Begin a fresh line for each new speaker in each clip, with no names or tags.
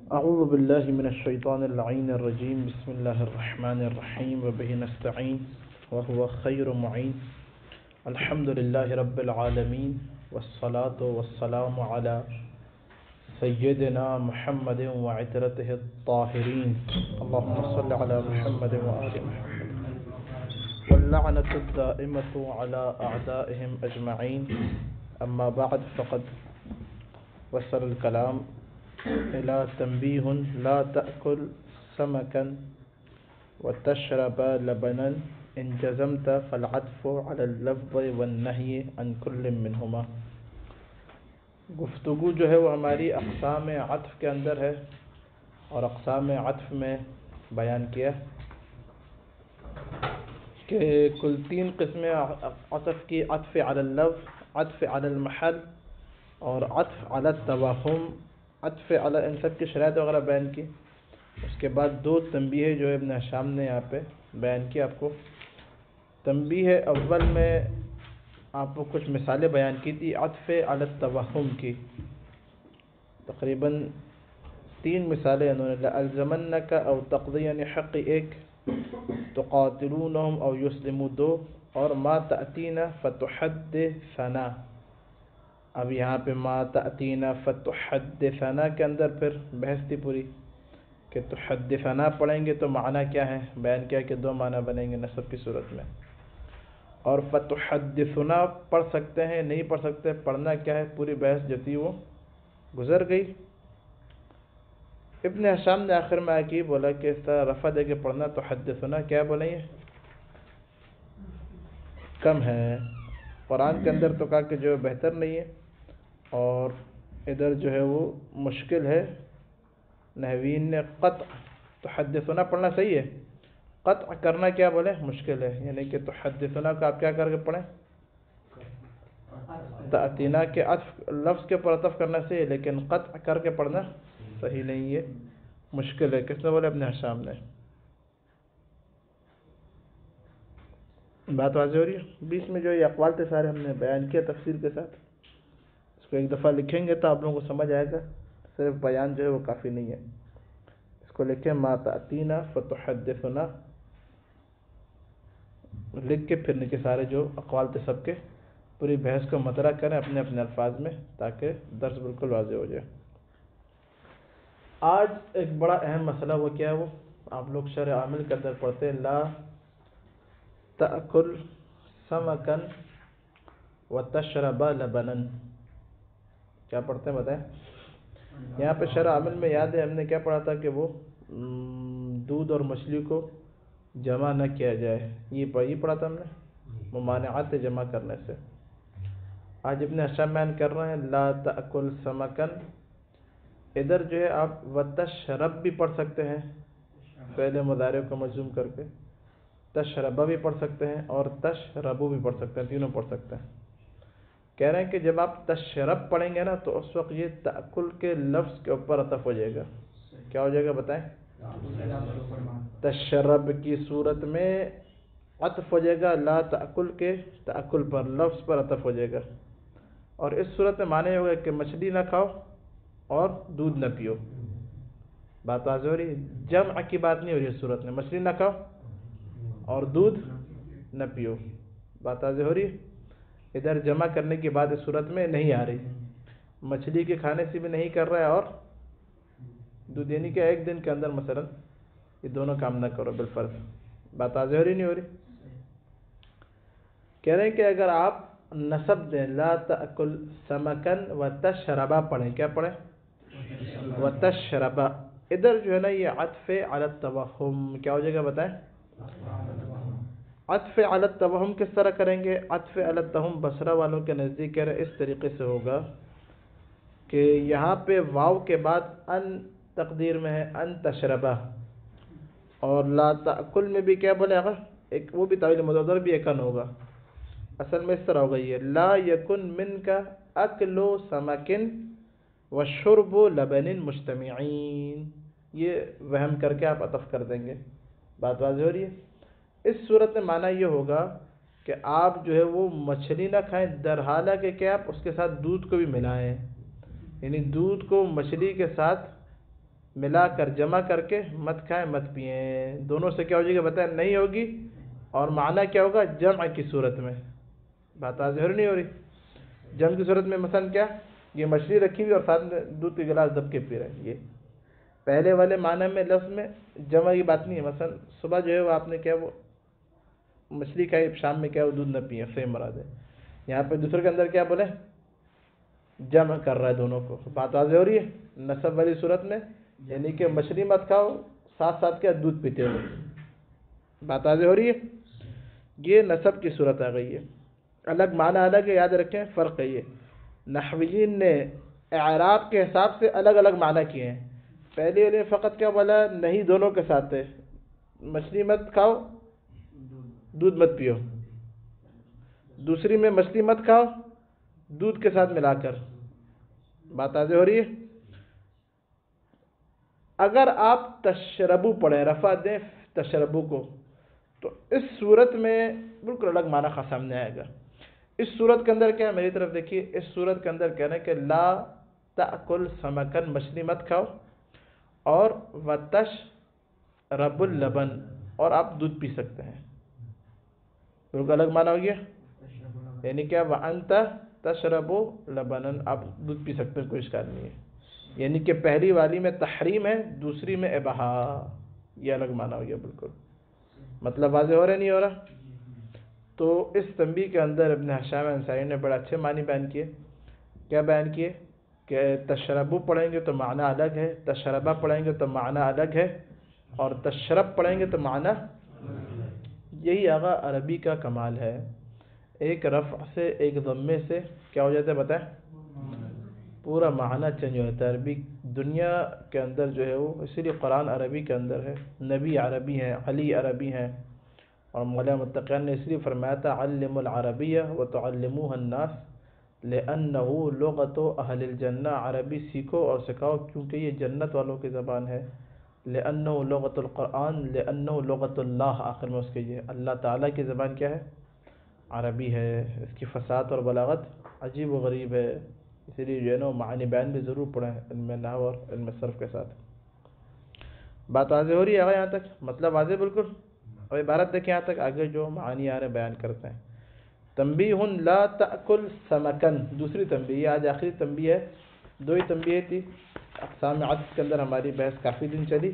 أعوذ بالله من الشيطان اللعين الرجيم بسم الله الرحمن الرحيم وبه نستعين وهو خير معين الحمد لله رب العالمين والصلاة والسلام على سيدنا محمد وعترته الطاهرين اللهم صل على محمد وآل محمد واللعنة الدائمة على أعدائهم أجمعين أما بعد فقد وصل الكلام إلى تنبيه لا تأكل سمكا وتشرب لبنا إن جزمت فالعطف على اللفظ والنهي عن كل منهما. گفتگو جو ہے وہ ہماری اقسام عطف کے اندر ہے اور اقسام عطف میں بیان کیا کہ کل 3 قسمیں عطف کی: عطف علی اللفظ، عطف علی المحل اور عطف علی التوہم. عطف علی ان سب کی شرائط وغیرہ بیان کی. اس کے بعد 2 تنبیہ جو ابن ہشام نے یہاں پہ بیان کی آپ کو. تنبیہ اول میں آپ کو کچھ مثالیں بیان کی تھی عطف علی التوہم کی. تقریباً 3 مثالیں انہوں نے: لألزمنک او تقضین حق 1، تقاتلونہم او یسلموا 2، اور ما تأتینا فتحدثنا. اب یہاں پہ ما تأتینا فتحدثنا کے اندر پھر بحث تھی پوری کہ تحدثنا پڑھیں گے تو معنی کیا ہے. بیان کیا کہ 2 معنی بنیں گے نصب کی صورت میں. اور فتحدثنا پڑھ سکتے ہیں نہیں پڑھ سکتے، پڑھنا کیا ہے، پوری بحث جو تھی وہ گزر گئی. ابن ہشام نے آخر میں آ کے بولا کہ اس طرح رفع دے کے پڑھنا تحدثنا کیا بولیں یہ کم ہے. قرآن کے اندر تو کہا کہ جو بہتر نہیں ہے، اور ادھر جو ہے وہ مشکل ہے. نحوین نے قطع تحدثنا پڑھنا صحیح ہے، قطع کرنا کیا بولے مشکل ہے. یعنی کہ تحدثنا کو آپ کیا کر کے پڑھیں، تأتینا کے عطف لفظ کے اوپر عطف کرنا صحیح ہے، لیکن قطع کر کے پڑھنا صحیح نہیں ہے، مشکل ہے. کس نے بولے؟ ابن ہشام نے. بات واضح ہو رہی ہے؟ بیچ میں جو یہ اقوال تھے سارے ہم نے بیان کیا تفصیل کے ساتھ. اس کو ایک دفعہ لکھیں گے تو آپ لوگوں کو سمجھ آئے گا، صرف بیان جو ہے وہ کافی نہیں ہے. اس کو لکھیں ما تأتینا فتحدثنا، لکھ کے پھر کے سارے جو اقوال تھے سب کے پوری بحث کو مطرح کریں اپنے اپنے الفاظ میں، تاکہ درس بالکل واضح ہو جائے. آج ایک بڑا اہم مسئلہ وہ کیا ہے، وہ آپ لوگ شرح عامل کے اندر پڑھتے ہیں لا تأکل سمکن وتشرب لبنا. کیا پڑھتے ہیں بتائیں؟ یہاں پہ شرح عامل میں یاد ہے ہم نے کیا پڑھا تھا کہ وہ دودھ اور مچھلی کو جمع نہ کیا جائے. یہ پڑھا تھا ہم نے، ممانعات جمع کرنے سے. آج ابن ہشام بیان کر رہے ہیں لا تأکل سمکن. ادھر جو ہے آپ وتشرب بھی پڑھ سکتے ہیں، فعل مضارع کو مجزوم کر کے. تشرب بھی پڑھ سکتے ہیں اور تشربو بھی پڑھ سکتے ہیں، تینوں پڑھ سکتے ہیں. کہہ رہے ہیں کہ جب آپ تشرب پڑھیں گے نا تو اس وقت یہ تأکل کے لفظ کے اوپر عطف ہو جائے گا. کیا ہو جائے گا بتائیں؟ تشرب کی صورت میں عطف ہو جائے گا لا تأکل کے تأکل پر، لفظ پر عطف ہو جائے گا. اور اس صورت میں معنی ہوگا کہ مچھلی نہ کھاؤ اور دودھ نہ پیو. بات واضح ہو رہی ہے؟ جمع کی بات نہیں ہو رہی ہے اس صورت میں، مچھلی نہ کھاؤ اور دودھ نہ پیو. بات واضح ہو رہی ہے؟ ادھر جمع کرنے کی بات اس صورت میں نہیں آ رہی. مچھلی کے کھانے سے بھی نہیں کر رہا ہے اور دودھ، یعنی کہ ایک دن کے اندر مثلا یہ دونوں کام نہ کرو بالفرض. بات واضح ہو رہی نہیں ہو رہی؟ کہہ رہے ہیں کہ اگر آپ نصب دیں لا تأکل سمکن وتشربا پڑھیں، کیا پڑھیں؟ وتشربا. ادھر جو ہے نا یہ عطف علی التوہم کیا ہو جائے گا بتائیں؟ عطف علی التوہم کس طرح کریں گے؟ عطف علی التوہم بصرہ والوں کے نزدیک کہہ رہے اس طریقے سے ہوگا کہ یہاں پہ واو کے بعد ان تقدیر میں ہے ان تشربا، اور لا تأکل میں بھی کیا بولے گا ایک، وہ بھی تعویل مضمر بھی ایک ان ہوگا. اصل میں اس طرح ہوگا یہ لا یکن من کا اکل سمکن وشرب لبن مجتمعین. یہ وہم کر کے آپ عطف کر دیں گے. بات واضح ہو رہی ہے؟ اس صورت میں معنی یہ ہوگا کہ آپ جو ہے وہ مچھلی نہ کھائیں، در حالہ کہ کیا آپ اس کے ساتھ دودھ کو بھی ملائیں. یعنی دودھ کو مچھلی کے ساتھ ملا کر جمع کر کے مت کھائیں مت پئیں. دونوں سے کیا ہو جائے گا بتائیں؟ نہیں ہوگی. اور معنی کیا ہوگا؟ جمع کی صورت میں. بات واضح ہو رہی نہیں ہو رہی؟ جمع کی صورت میں مثلا کیا؟ یہ مچھلی رکھی ہوئی اور ساتھ میں دودھ کے گلاس دب کے پی رہے ہیں. یہ پہلے والے معنی میں لفظ میں جمع کی بات نہیں ہے. مثلا صبح جو ہے وہ آپ نے کیا وہ مچھلی کھائی، شام میں کیا وہ دودھ نہ پیے، سیم مراد ہے. یہاں پہ دوسرے کے اندر کیا بولے؟ جمع کر رہا ہے دونوں کو. بات واضح ہو رہی ہے؟ نسب والی صورت میں یعنی کہ مچھلی مت کھاؤ، ساتھ ساتھ کیا دودھ پیتے ہو. بات واضح ہو رہی ہے؟ یہ نسب کی صورت آ گئی ہے. الگ معنی الگ ہے، یاد رکھیں، فرق ہے. یہ نحویین نے اعراب کے حساب سے الگ الگ معنی کیے ہیں. پہلے والے فقط کیا بولا؟ نہیں دونوں کے ساتھ ہے، مچھلی مت کھاؤ دودھ مت پیو. دوسری میں مچھلی مت کھاؤ دودھ کے ساتھ ملا کر. بات واضح ہو رہی ہے؟ اگر آپ تشربو پڑھیں، رفع دیں تشربو کو، تو اس صورت میں بالکل الگ معنی کا سامنے آئے گا. اس صورت کے اندر کیا ہے؟ میری طرف دیکھیے. اس صورت کے اندر کہنا ہے کہ لا تأکل سمکن، مچھلی مت کھاؤ، اور وتشرب اللبن، اور آپ دودھ پی سکتے ہیں. بالکل الگ معنی ہو گیا. یعنی کیا؟ وانت تشرب لبنا، آپ دودھ پی سکتے ہیں، کوئی اشکال نہیں ہے. یعنی کہ پہلی والی میں تحریم ہے، دوسری میں اباحہ. یہ الگ معنی ہو گیا بالکل. مطلب واضح ہو رہا ہے نہیں ہو رہا؟ تو اس تنبیہ کے اندر ابن ہشام انصاری نے بڑے اچھے معنی بیان کیے. کیا بیان کیے؟ کہ تشربو پڑھیں گے تو معنی الگ ہے، تشربہ پڑھیں گے تو معنی الگ ہے، اور تشرب پڑھیں گے تو معنی. یہی آغا عربی کا کمال ہے. ایک رفع سے ایک ضمے سے کیا ہو جاتا ہے بتائیں؟ پورا معنی چینج ہو جاتا ہے. عربی دنیا کے اندر جو ہے وہ، اسی لیے قرآن عربی کے اندر ہے، نبی عربی ہیں، علی عربی ہیں، اور مولا متقین نے اس لیے فرمایا تھا علموا العربیہ وتعلموها الناس لأنه لغت اہل الجنہ. عربی سیکھو اور سکھاؤ کیونکہ یہ جنت والوں کی زبان ہے. لأنه لغت القرآن لأنه لغت اللہ، آخر میں اس کے یہ اللہ تعالیٰ کی زبان کیا ہے؟ عربی ہے. اس کی فصاحت اور بلاغت عجیب و غریب ہے. اسی لیے جو ہے نا معنی بیان بھی ضرور پڑھیں علم نحو اور علم صرف کے ساتھ. بات واضح ہو رہی ہے یہاں تک؟ مطلب واضح بالکل. اور عبارت دیکھیں یہاں تک، آگے جو معانی آ رہے بیان کرتے ہیں. تنبیہ لا تأکل سمکن، دوسری تنبیہ. یہ آج آخری تنبیہ ہے. دو ہی تنبیہ تھی. اقسام عطف کے اندر ہماری بحث کافی دن چلی.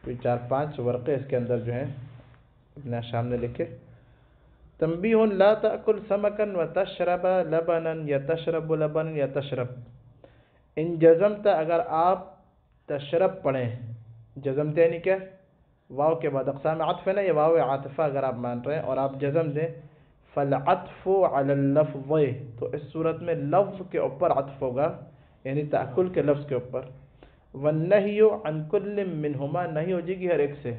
کوئی 4-5 ورقے اس کے اندر جو ہیں ابن ہشام نے لکھے. تنبیہ لا تأکل سمکن وتشرب لبنا، یا تشرب لبنا یا تشرب. ان جزمت، اگر آپ تشرب پڑھیں، جزمت یعنی کیا؟ واو کے بعد اقسام عطف ہے نا، یہ واو عاطفہ اگر آپ مان رہے ہیں اور آپ جزم دیں، فالعطف علی اللفظ، تو اس صورت میں لفظ کے اوپر عطف ہوگا، یعنی تأکل کے لفظ کے اوپر. والنہی عن کل منہما، نہیں ہو جائے گی ہر ایک سے.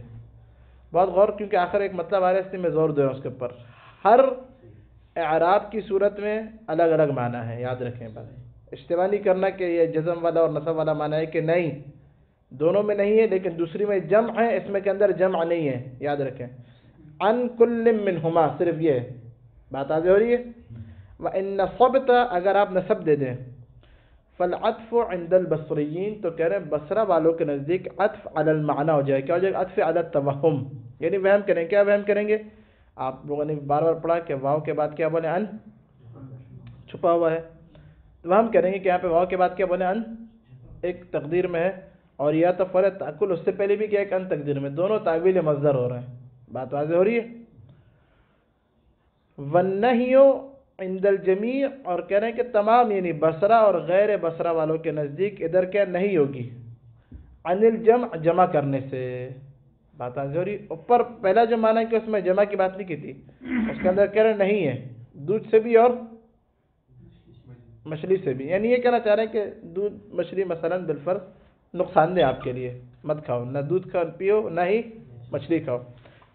بہت غور، کیونکہ آخر ایک مطلب آ رہا ہے اس لیے میں زور دے رہا ہوں اس کے اوپر. ہر اعراب کی صورت میں الگ الگ معنی ہے، یاد رکھیں. بات اشتباہ نہیں کرنا کہ یہ جزم والا اور نصب والا معنی ہے، کہ نہیں، دونوں میں نہیں ہے، لیکن دوسری میں جمع ہے، اس میں کے اندر جمع نہیں ہے، یاد رکھیں. عن کل منہما صرف یہ ہے. بات واضح ہو رہی ہے؟ وَإِن نَصَبْتَ، اگر آپ نصب دے دیں، فالعطف عند البصریین، تو کہہ رہے ہیں بصرہ والوں کے نزدیک عطف علی المعنی ہو جائے. کیا ہو جائے گا؟ عطف علی التوہم، یعنی وہم کریں. کیا وہم کریں گے؟ آپ لوگوں نے بار بار پڑھا کہ واو کے بعد کیا بولے؟ ان، چھپا ہوا ہے. وہم کریں گے کہ یہاں پہ واو کے بعد کیا بولے؟ ان ایک تقدیر میں ہے، اور یا تو فرض تأکل اس سے پہلے بھی کیا ایک ان تقدیر میں، دونوں تعویل مصدر ہو رہے ہیں. بات واضح ہو رہی ہے؟ والنہی عند الجمیع، اور کہہ رہے ہیں کہ تمام یعنی بصرہ اور غیر بصرہ والوں کے نزدیک ادھر کیا نہیں ہوگی؟ عن الجمع، جمع کرنے سے. بات واضح ہو رہی؟ اوپر پہلا جو معنی ہے کہ اس میں جمع کی بات نہیں کی تھی، اس کے اندر کہہ رہے نہیں ہے، دودھ سے بھی اور مچھلی سے بھی. یعنی یہ کہنا چاہ رہے ہیں کہ دودھ مچھلی مثلا بالفرض نقصان دہ آپ کے لیے، مت کھاؤ، نہ دودھ کا پیو نہ ہی مچھلی کھاؤ.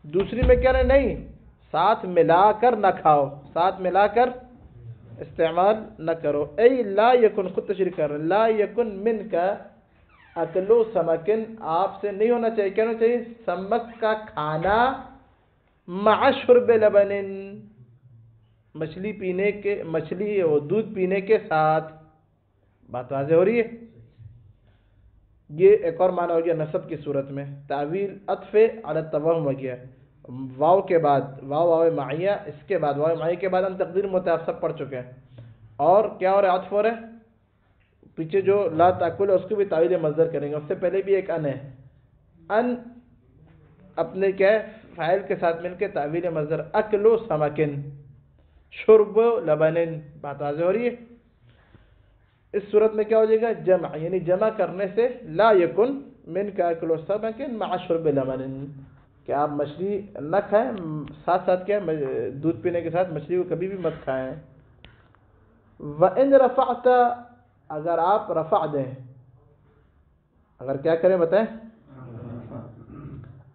دوسری میں کہہ رہے نہیں، ساتھ ملا کر نہ کھاؤ، ساتھ ملا کر استعمال نہ کرو. ای لا یکن، خود تشریح کر رہے، لا یکن من کا اکلو سمکن، آپ سے نہیں ہونا چاہیے. کیا ہونا چاہیے؟ سمک کا کھانا مع شرب لبن، مچھلی پینے کے، مچھلی اور دودھ پینے کے ساتھ. بات واضح ہو رہی ہے؟ یہ ایک اور معنی ہو گیا نصب کی صورت میں، تعویل عطف علی التوہم ہو گیا، واو کے بعد واو معیہ، اس کے بعد واو معیہ کے بعد ہم تقدیر متعارف سب پڑھ چکے ہیں، اور کیا ہو رہا ہے، عطف ہو رہا ہے، پیچھے جو لا تاکل ہے اس کو بھی تعویل مصدر کریں گے، اس سے پہلے بھی ایک ان ہے، ان اپنے کیا ہے فاعل کے ساتھ مل کے تعویل مصدر، اکل سمکن، شرب لبن، بات واضح ہو رہی ہے؟ اس صورت میں کیا ہو جائے گا، جمع، یعنی جمع کرنے سے لا یکن من کا اکل سمکن مع شرب لبن، کہ آپ مچھلی نہ کھائیں، ساتھ ساتھ کیا دودھ پینے کے ساتھ مچھلی کو کبھی بھی مت کھائیں۔ وَإِن رَفَعْتَ، اگر آپ رفع دیں، اگر کیا کریں بتائیں،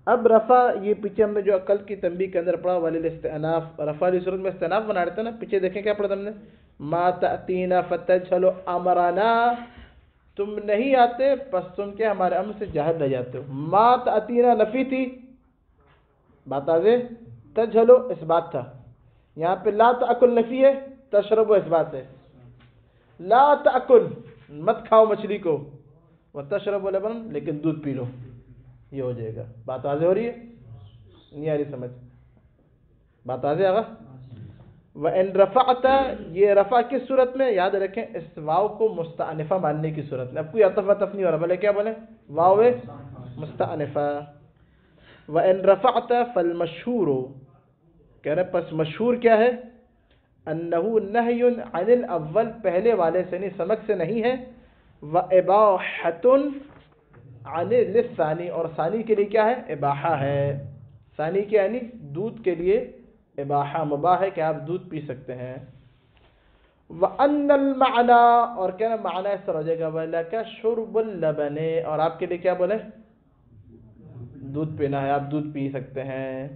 اب رفع یہ پیچھے ہم نے جو عقل کی تنبیہ کے اندر پڑھا ولیل استئناف، رفع کی صورت میں استئناف بنا رہے تھے نا، پیچھے دیکھیں کیا پڑھا تھا ہم نے، ما تأتینا فتجھلو امرنا، تم نہیں آتے پس تم کیا ہمارے امر سے جاہل رہ جاتے ہو، ما تأتینا نفی تھی، بات واضح، تجھلو اس بات تھا، یہاں پہ لا تأکل نفی ہے، تشرب اس بات ہے، لا تأکل مت کھاؤ مچھلی کو، وتشرب لبن لیکن دودھ پی لو، یہ ہو جائے گا، بات واضح ہو رہی ہے؟ نہیں آ رہی سمجھ؟ بات واضح آگا؟ وَإِن رَفَعْتَ، یہ رفع کس صورت میں، یاد رکھیں اس واو کو مستأنفہ ماننے کی صورت میں، اب کوئی عطف وطف نہیں ہو رہا، بولے کیا بولیں، واو مستأنفہ۔ وَإِن رَفَعْتَ فَالْمَشْهُورُ، کہہ رہے پس مشہور کیا ہے، انہو نہی عن الاول، پہلے والے سے نہیں، سمک سے نہیں ہے، وَإِبَاحَةٌ عن للثانی، اور ثانی کے لیے کیا ہے، اباحہ ہے، ثانی کیا یعنی دودھ کے لیے اباحہ، مباح ہے کہ آپ دودھ پی سکتے ہیں۔ وَأَنَّ الْمَعْنَى، اور کیا نا معنی اس طرح ہو جائے گا، وَلَكَ شُرْبُ اللَّبَنِ، اور آپ کے لیے کیا بولے، دودھ پینا ہے، آپ دودھ پی سکتے ہیں،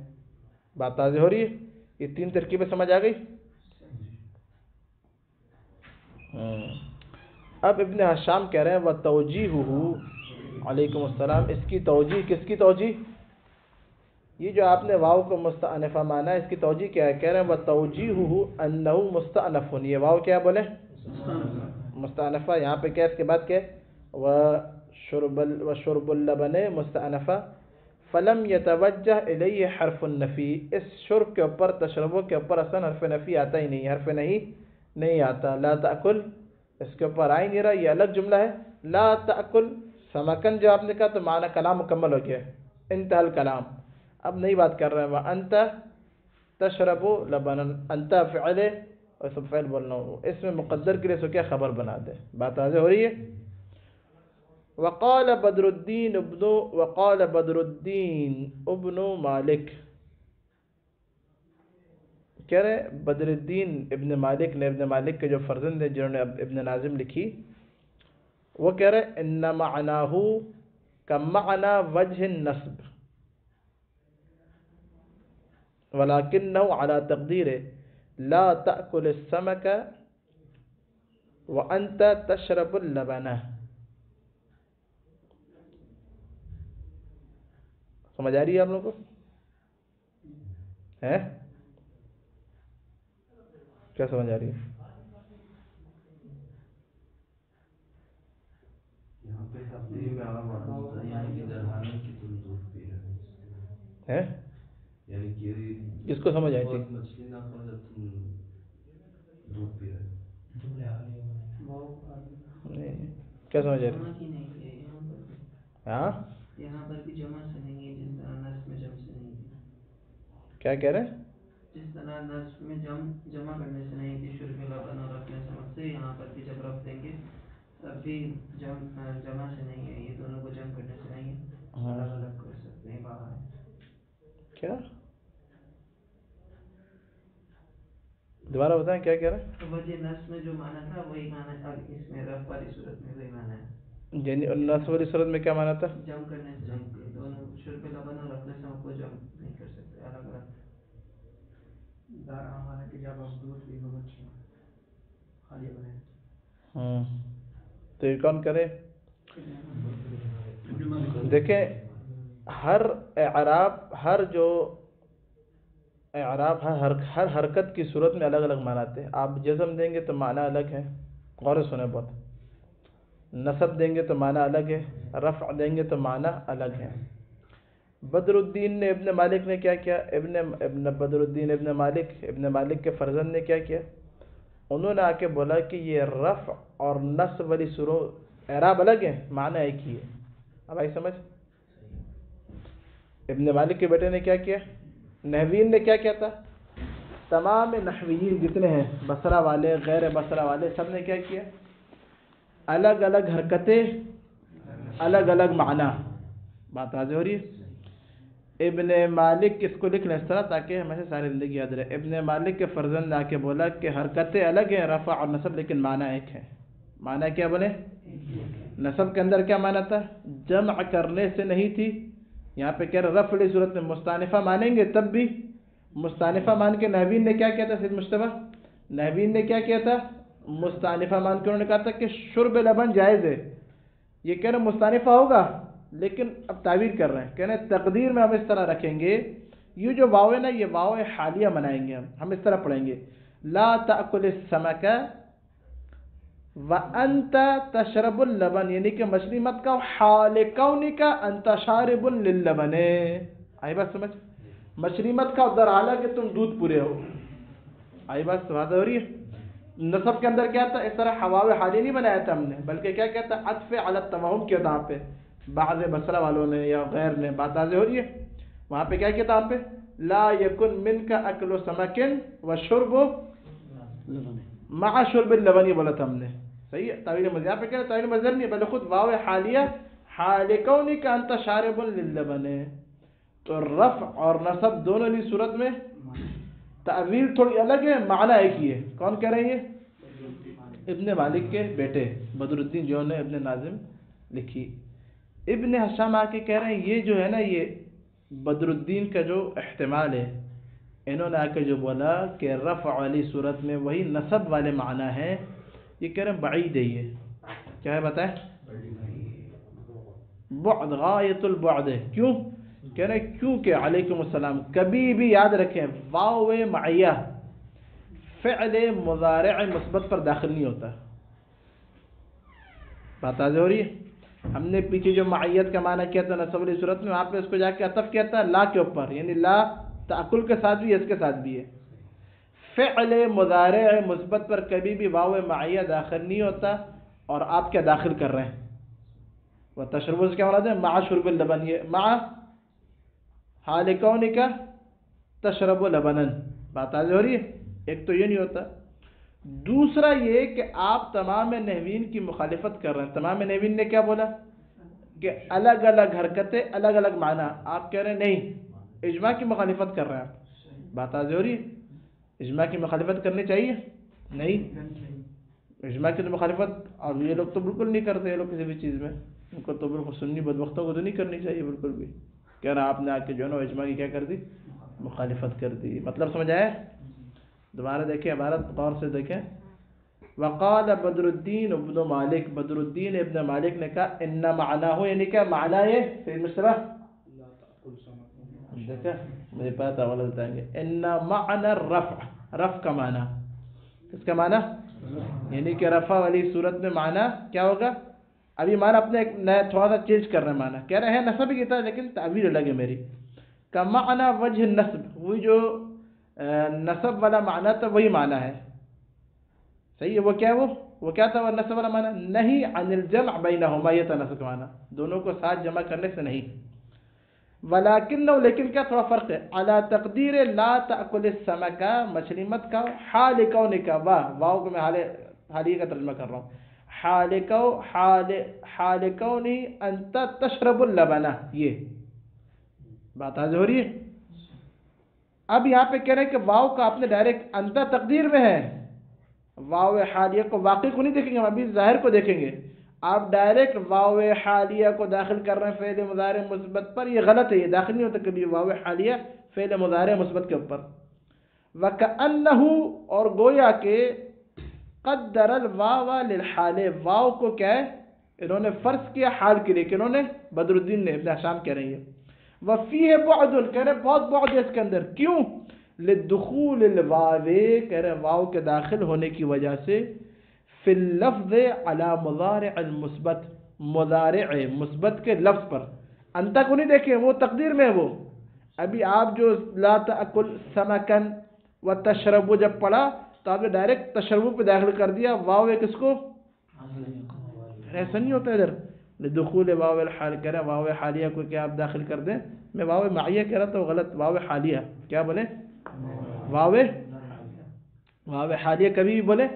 بات واضح ہو رہی ہے؟ یہ تین ترکیبیں سمجھ آ گئی؟ اب ابن حشام کہہ رہے ہیں وَتَوْجِيهُهُ، علیکم السلام، اس کی توجیہ، کس کی توجیہ، یہ جو آپ نے واو کو مستأنفہ مانا ہے، اس کی توجیہ کیا ہے، کہہ رہے ہیں وَتَوْجِيهُهُ أَنَّهُ مُسْتَأْنَفٌ، یہ واو کیا بولے، مستأنفہ، یہاں پہ کیا اس کے بعد کیا وَشُرْبُ اللَّبَنِ مستأنفہ، فَلَمْ يَتَوَجَّهْ إِلَيْهِ حرف النفی، اس شرب کے اوپر، تشربوں کے اوپر اصلا حرف نفی آتا ہی نہیں، حرف نہیں آتا، لا تأکل اس کے اوپر آ ہی نہیں رہا، یہ الگ جملہ ہے، لا تأکل سمکن جو آپ نے کہا تو معنی کلام مکمل ہو گیا، انتہا الکلام، اب نئی بات کر رہے ہیں، وَأَنْتَ تَشْرَبُ لَبَنًا، انت فعل اور سب فعل بولنا ہو، اس میں مقدر کے لیے سو کیا خبر بنا دے، بات واضح ہو رہی ہے؟ وقال بدر الدین ابن مالک، کہہ رہے بدر الدین ابن مالک نے، ابن مالک کے جو فرزند ہیں جنہوں نے ابن ناظم لکھی، وہ کہہ رہے ان معناہ کمعنی وجہ النصب ولکنہ علی تقدیر لا تأکل السمک وانت تشرب اللبن، سمجھ آ رہی ہے آپ لوگوں کو؟ ہے کیا سمجھ آ رہی ہے؟ کس کو سمجھ آئی تھی؟ کیا سمجھ آ رہی؟ ہاں
یہاں پر بھی جمع سے نہیں ہے، جس طرح نصب میں جمع سے نہیں تھی،
کیا کہہ رہے ہیں؟
جس طرح نصب میں جمع کرنے سے نہیں تھی، شرب لبن اور رفع سمک سے، یہاں پر بھی جب رفع دیں گے تب بھی جمع سے نہیں ہے، یہ دونوں کو جمع کرنے سے نہیں ہے، الگ الگ کر سکتے ہیں، باہر ہے
کیا دوبارہ بتائیں کیا کہہ رہے ہیں؟
وجہ نصب میں جو معنی تھا وہی معنی اس میں رفع والی صورت میں وہی معنی ہے،
یعنی نصب والی صورت میں کیا مانا تھا؟
جمع کرنے سے نہیں تھی، دونوں شرب لبن اور رفع سمک کو جمع نہیں کر سکتے، الگ الگ ہمارا کہ جب ہم دودھ بھی بچے خالی بنے،
تو یہ کون کرے؟ دیکھیں ہر اعراب، ہر جو اعراب ہے، ہر حرکت کی صورت میں الگ الگ معنی آتے ہیں، آپ جزم دیں گے تو معنی الگ ہے، غور سے سنیں بہت، نصب دیں گے تو معنی الگ ہے، رفع دیں گے تو معنی الگ ہے۔ بدر الدین نے ابن مالک نے کیا کیا؟ ابن بدر الدین ابن مالک کے فرزند نے کیا کیا؟ انہوں نے آ کے بولا کہ یہ رفع اور نصب والی سوروں اعراب الگ ہیں، معنی ایک ہی ہے۔ اب آئی سمجھ؟ ابن مالک کے بیٹے نے کیا کیا؟ نحوین نے کیا کیا تھا؟ تمام نحویین جتنے ہیں، بصرہ والے غیر بصرہ والے، سب نے کیا کیا؟ الگ الگ حرکتیں، الگ الگ معنی۔ بات واضح ہو رہی ہے؟ ابن مالک اس کو لکھ لیں اس طرح تاکہ ہمیں ساری زندگی یاد رہے۔ ابن مالک کے فرزند نے آ کے بولا کہ حرکتیں الگ ہیں رفع اور نصب، لیکن معنی ایک ہے۔ معنی کیا بولے؟ نصب کے اندر کیا معنی تھا؟ جمع کرنے سے نہیں تھی۔ یہاں پہ کہہ رہے رفع صورت میں مستانفہ مانیں گے تب بھی مستانفہ مان کے نحوین نے کیا کیا تھا؟ سید مشتبہ نحوین نے کیا کیا تھا؟ مستانفہ مان کے انہوں نے کہا تھا کہ شرب لبن جائز ہے۔ یہ کہہ رہے مستانفہ ہوگا، لیکن اب تعبیر کر رہے ہیں، کہہ رہے ہیں تقدیر میں ہم اس طرح رکھیں گے، یہ جو واو ہے نا، یہ واو حالیہ منائیں گے ہم اس طرح پڑھیں گے، لا تأکل السمک وانت تشرب اللبن، یعنی کہ مچھلی مت کھاؤ حال کونک انت شارب للبن۔ آئی بات سمجھ؟ مچھلی مت کھاؤ در حالہ کہ تم دودھ پورے ہو۔ آئی بات واضح ہو رہی ہے؟ نصب کے اندر کیا تھا؟ اس طرح حواو حالیہ نہیں بنایا تھا ہم نے، بلکہ کیا کہتا؟ عطف علی التوہم کیا تھا وہاں پہ، بعض بصرہ والوں نے یا غیر نے۔ بات واضح ہو رہی ہے؟ وہاں پہ کیا کیا تھا؟ وہاں پہ لا یکن منک اکل سمک وشرب مع شرب اللبن، یہ بولا تھا ہم نے۔ صحیح ہے؟ تعویل مظہر یہاں پہ کیا ہے؟ تعویل مظہر نہیں بلکہ خود واو حالیہ حال کونک انت شارب للبن۔ تو رفع اور نصب دونوں لی صورت میں تعویل تھوڑی الگ ہے، معنی ایک ہی ہے۔ کون کہہ رہے ہیں؟ ابن مالک کے بیٹے بدر الدین جو نے ابن ناظم لکھی۔ ابن حشام آ کے کہہ رہے ہیں یہ جو ہے نا، یہ بدر الدین کا جو احتمال ہے، انہوں نے آ کے جو بولا کہ رفع والی صورت میں وہی نصب والے معنی ہیں، یہ کہہ رہے ہیں بعید ہے۔ یہ کیا ہے بتائیں؟ بعد، غایت البعد ہے۔ کیوں کہہ رہے ہیں؟ کیونکہ علیکم السلام کبھی بھی یاد رکھیں واو معیہ فعل مضارع مثبت پر داخل نہیں ہوتا۔ بات واضح ہو رہی ہے؟ ہم نے پیچھے جو معیت کا معنی کیا تھا نصب والی صورت میں، وہاں پہ اس کو جا کے عطف کیا تھا لا کے اوپر، یعنی لا تأکل کے ساتھ بھی اس کے ساتھ بھی ہے۔ فعل مضارع مثبت پر کبھی بھی واو معیہ داخل نہیں ہوتا، اور آپ کیا داخل کر رہے ہیں؟ وہ تشرب سے کیا مراد ہے؟ مع شرب اللبن، یہ مع حال کونک تشرب لبنا۔ بات واضح ہو رہی ہے؟ ایک تو یہ نہیں ہوتا، دوسرا یہ کہ آپ تمام نحوین کی مخالفت کر رہے ہیں۔ تمام نحوین نے کیا بولا کہ الگ الگ حرکتیں الگ الگ معنی، آپ کہہ رہے ہیں نہیں، اجماع کی مخالفت کر رہے ہیں آپ۔ بات واضح ہو رہی ہے؟ اجماع کی مخالفت کرنی چاہیے؟ نہیں، اجماع کی تو مخالفت، اور یہ لوگ تو بالکل نہیں کرتے، یہ لوگ کسی بھی چیز میں، ان کو تو بالکل سنی بدبختوں کو تو نہیں کرنی چاہیے بالکل بھی۔ کہہ رہا آپ نے آ کے جو ہے نا اجماع کی کیا کر دی؟ مخالفت کر دی۔ مطلب سمجھ آئے؟ دوبارہ دیکھیں عبارت غور سے دیکھیں۔ وقال بدر الدین ابن مالک، بدر الدین ابن مالک نے کہا ان معناہ، یعنی کیا معنی ہے؟ پھر مصرع دیکھا مجھے پتا غلط بتائیں گے۔ ان معنی الرفع، رفع کا معنی، اس کا معنی یعنی کہ رفع والی صورت میں معنی کیا ہوگا؟ ابھی معنی اپنے ایک نیا تھوڑا سا چینج کر رہے ہیں، معنی کہہ رہے ہیں نصب کی طرح، لیکن تعبیر الگ ہے میری۔ کا معنی وجہ النصب، وہی جو نصب والا معنی تھا وہی معنی ہے۔ صحیح ہے؟ وہ کیا ہے؟ وہ کیا تھا وہ نصب والا معنی؟ نہیں عن الجمع بینہما، یہ تھا نصب کا معنی، دونوں کو ساتھ جمع کرنے سے نہیں۔ ولیکن لیکن کیا تھوڑا فرق ہے؟ علی تقدیر لا تأکل السمک، مچھلی مت کھاؤ، حال کونک، واو کو میں حالیہ کا ترجمہ کر رہا ہوں، حال کونی انت تشرب اللبن، یہ بات واضح ہو رہی ہے؟ اب یہاں پہ کہہ رہے ہیں کہ واو کا آپ نے ڈائریکٹ انت تقدیر میں ہے، واو حالیہ کو واقع کو نہیں دیکھیں گے، ہم ابھی ظاہر کو دیکھیں گے۔ آپ ڈائریکٹ واو حالیہ کو داخل کر رہے ہیں فعل مضارع مثبت پر، یہ غلط ہے، یہ داخل نہیں ہوتا کبھی واو حالیہ فعل مضارع مثبت کے اوپر۔ وَكَأَنَّهُ، اور گویا کہ قدر الواو للحال، واو کو کیا ہے انہوں نے فرض کیا حال کے لیے، کہ انہوں نے بدر الدین نے ابن حشام کہہ رہی ہے۔ وفیہ بعد، کہہ رہے بہت بعد ہے اس کے اندر، کیوں؟ لدخول الواو، کہہ رہے واو کے داخل ہونے کی وجہ سے، فی اللفظ علی مضارع المثبت، مضارع مثبت کے لفظ پر. انتا کو نہیں دیکھیں، وہ تقدیر میں ہے. وہ ابھی آپ جو لا تأکل سمکن و تشربو جب پڑھا تو آپ نے ڈائریکٹ تشربو پہ داخل کر دیا. واو ہے کس کو؟ ایسا نہیں ہوتا ادھر. لدخول واو الحال کہہ رہا ہے، واو حالیہ کو کیا آپ داخل کر دیں. میں واو معیہ کہہ رہا تھا، وہ غلط. واو حالیہ کیا بولے؟ واو حالیہ کبھی بھی بولے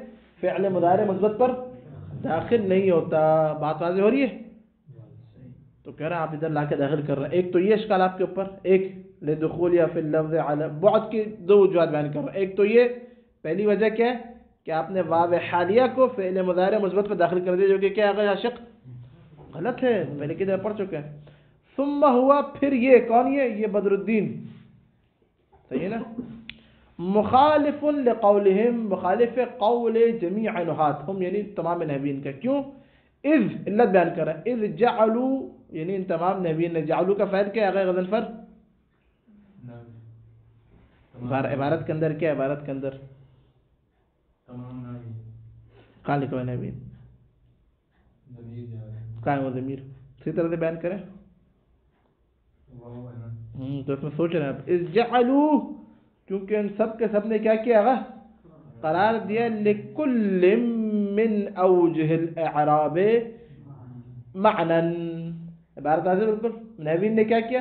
فعل مضارع مثبت پر داخل نہیں ہوتا. بات واضح ہو رہی ہے؟ تو کہہ رہا ہے آپ ادھر لا کے داخل کر رہے ہیں. ایک تو یہ اشکال آپ کے اوپر، ایک لدخول یا فی اللفظ علی بعد کی دو وجوہات بیان کر رہا ہے. ایک تو یہ پہلی وجہ کیا ہے کہ آپ نے واو حالیہ کو فعل مضارع مثبت پر داخل کر دیا، جو کہ کیا ہے عاشق غلط ہے، پہلے کی طرح پڑھ چکے ہیں. ثم ہوا پھر یہ کون؟ یہ بدر الدین، صحیح ہے نا. مخالف لقولہم، مخالف قول جمیع نحات ہم، یعنی تمام نحوین کا. کیوں؟ اذ علت بیان کر رہا ہے. اذ جعلوا، یعنی ان تمام نحوین نے جعلوا کا فعل کیا ہے غضنفر؟ عبارت کے اندر کیا؟ عبارت کے اندر کہاں لکھا ہوا نحوین؟ کہاں ہے وہ ضمیر؟ اسی طرح سے بیان کریں. تو اس میں سوچ رہے ہیں آپ. اذ جعلوا، کیونکہ ان سب کے سب نے کیا کیا گا؟ قرار دیا لکل من اوجہ الاعراب معنن. عبارت آج بالکل نحوین نے کیا کیا؟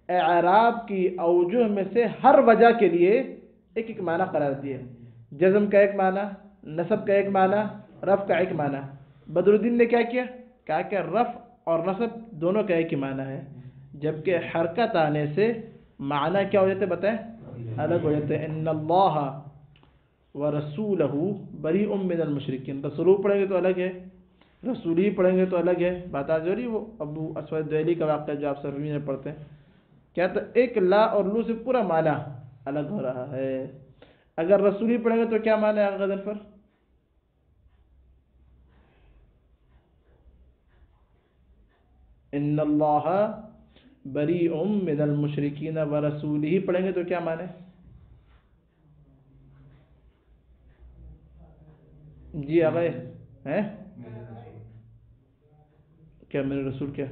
اعراب کی اوجہ میں سے ہر وجہ کے لیے ایک ایک معنی قرار دیا. جزم کا ایک معنی، نصب کا ایک معنی، رفع کا ایک معنی. بدر الدین نے کیا کیا؟ کہا کہ رفع اور نصب دونوں کا ایک ہی معنی ہے، جبکہ حرکت آنے سے معنی کیا ہو جاتے بتائیں؟ الگ ہو جاتے ہیں. ان اللہ ورسولہ بریء من المشرکین. رسولہ پڑھیں گے تو الگ ہے، رسولی پڑھیں گے تو الگ ہے. بات آ رہی وہ ابو اسود دہلی کا واقعہ جو آپ سروی میں پڑھتے ہیں، کیا تو ایک لا اور لو سے پورا معنی الگ ہو رہا ہے. اگر رسولی پڑھیں گے تو کیا معنی ہے غضن پر؟ ان اللہ بریء من المشرکین ورسولہ پڑھیں گے تو کیا معنی؟ جی آگئے ہیں کیا میرے رسول کیا؟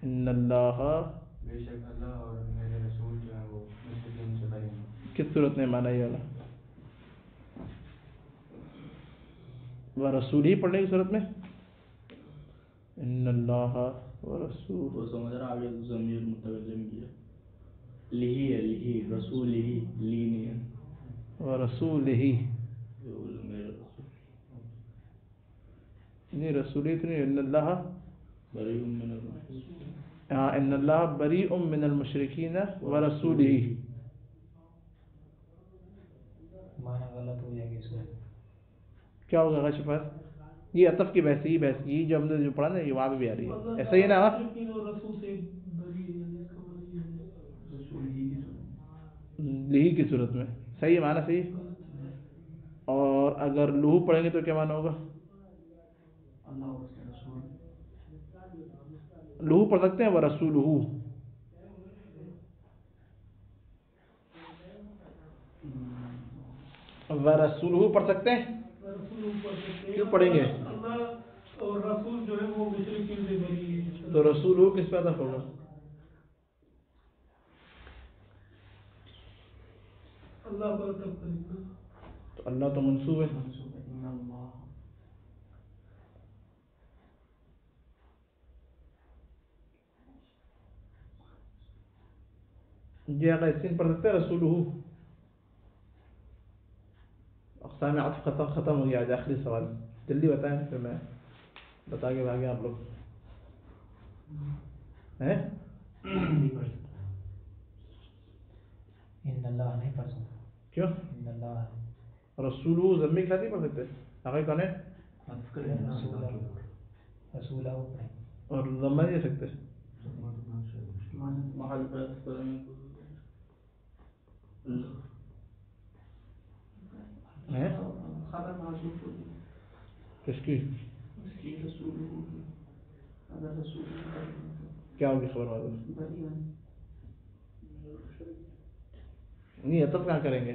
ان اللہ،
بے شک اللہ اور میرے رسول جو ہیں وہ مشرکین سے بری ہیں.
کس صورت میں مانا یہ والا؟ ورسول ہی پڑھنے کی صورت میں ان اللہ ورسول.
وہ سمجھ رہا آگے ضمیر متوجہ کیا لہی ہے، لہی رسول ہی لی نہیں ہے.
ورسول ہی
میرے رسول
نہیں، رسول ہی تو نہیں. ان اللہ
بری من المشرکین.
ہاں، ان اللہ بریء من المشرکین ورسولہ.
معنی غلط ہو جائے گا اس میں.
کیا ہوگا غش پر؟ یہ عطف کی بحث، یہ بحث یہ جو ہم نے جو پڑھا نا یہ وہاں بھی آ رہی ہے. ایسا ہی ہے نا؟ لہی کی صورت میں صحیح ہے معنی صحیح. اور اگر لہو پڑھیں گے تو کیا معنی ہوگا؟ لہو پڑھ سکتے ہیں ورسولہ. ورسولہ پڑھ سکتے ہیں؟ کیوں پڑھیں گے؟
اور رسول جو ہے وہ مشرکین سے بری ہے.
تو رسولہ کس پہ عطف ہوگا؟
اللہ پر عطف کرے گا.
تو اللہ تو منصوب ہے. جی اگر اسین پڑھ سکتے ہیں رسولہ. اقسام عطف ختم ہو گیا. آج آخری سوال جلدی بتائیں پھر میں بتا کے بھاگے آپ لوگ ہیں.
ان اللہ نہیں پڑھ سکتا.
کیوں؟
ان اللہ
رسولہ ضمیر کے ساتھ نہیں پڑھ سکتے؟ آگے کون ہے؟
رسولہ پڑھیں.
اور ضمہ نہیں دے سکتے؟
محل پر
ہیں
خبر معذوف ہوگی
کس کی؟
اس کی رسول ہوگی. اگر رسول
کیا ہوگی خبر معلوم
بری
نہیں. عطف کہاں کریں گے؟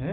ہے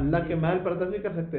اللہ کے محل پر اطف نہیں کر سکتے.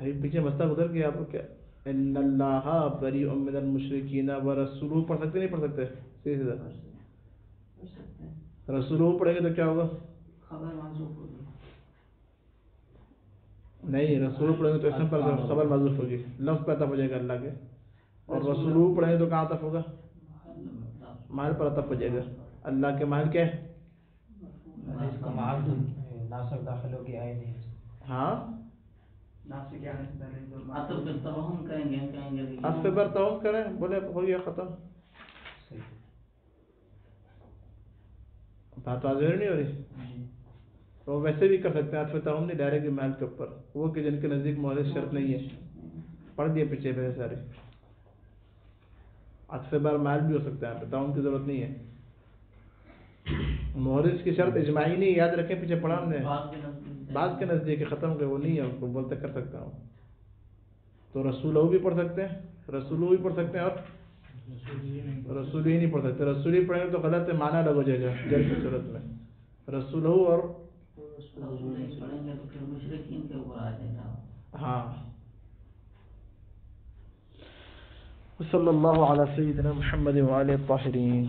ابھی پیچھے مسئلہ گزر گیا آپ کو کیا ان اللہ بریء من المشرکین ورسولہ پڑھ سکتے نہیں پڑھ سکتے سیدھا
پڑھ سکتے ہیں.
رسولہ پڑھیں گے تو کیا ہوگا
خبر محذوف ہوگی.
نہیں رسول پڑھیں گے تو اسم پر خبر محذوف ہوگی لفظ پہ عطف ہو جائے گا اللہ کے اور رسول پڑھیں گے تو کہاں عطف ہوگا محل پر عطف ہو جائے گا اللہ کے محل کیا ہے
اس کا معبد ناصب داخل ہو گیا ہے نہیں
ہاں
ناصب کیا ہے عطف پر توہم کریں گے کہیں گے
عطف پر توہم کریں بولے ہو گیا ختم بات واضح نہیں ہو رہی وہ ویسے بھی کر سکتے ہیں عطف توہم نہیں ڈائریکٹ محل کے اوپر وہ کہ جن کے نزدیک محرز شرط نہیں ہے پڑھ دیے پیچھے پہ سارے عطف بر محل بھی ہو سکتا ہے توہم کی ضرورت نہیں ہے محرز کی شرط اجماعی نہیں یاد رکھیں پیچھے پڑھا ہم نے بعض کے نزدیک ختم کے وہ نہیں ہے اس کو بولتے کر سکتا ہوں تو رسولہ بھی پڑھ سکتے ہیں رسولہ بھی پڑھ سکتے ہیں اور رسول ہی نہیں پڑھ سکتے رسول ہی پڑھیں گے تو غلط معنی الگ ہو جائے گا جر کی صورت میں رسول اور
پڑھیں گے تو پھر مشرکین کے اوپر آ جائے گا.
ہاں صلی اللہ علی سیدنا محمد وآلہ الطاہرین.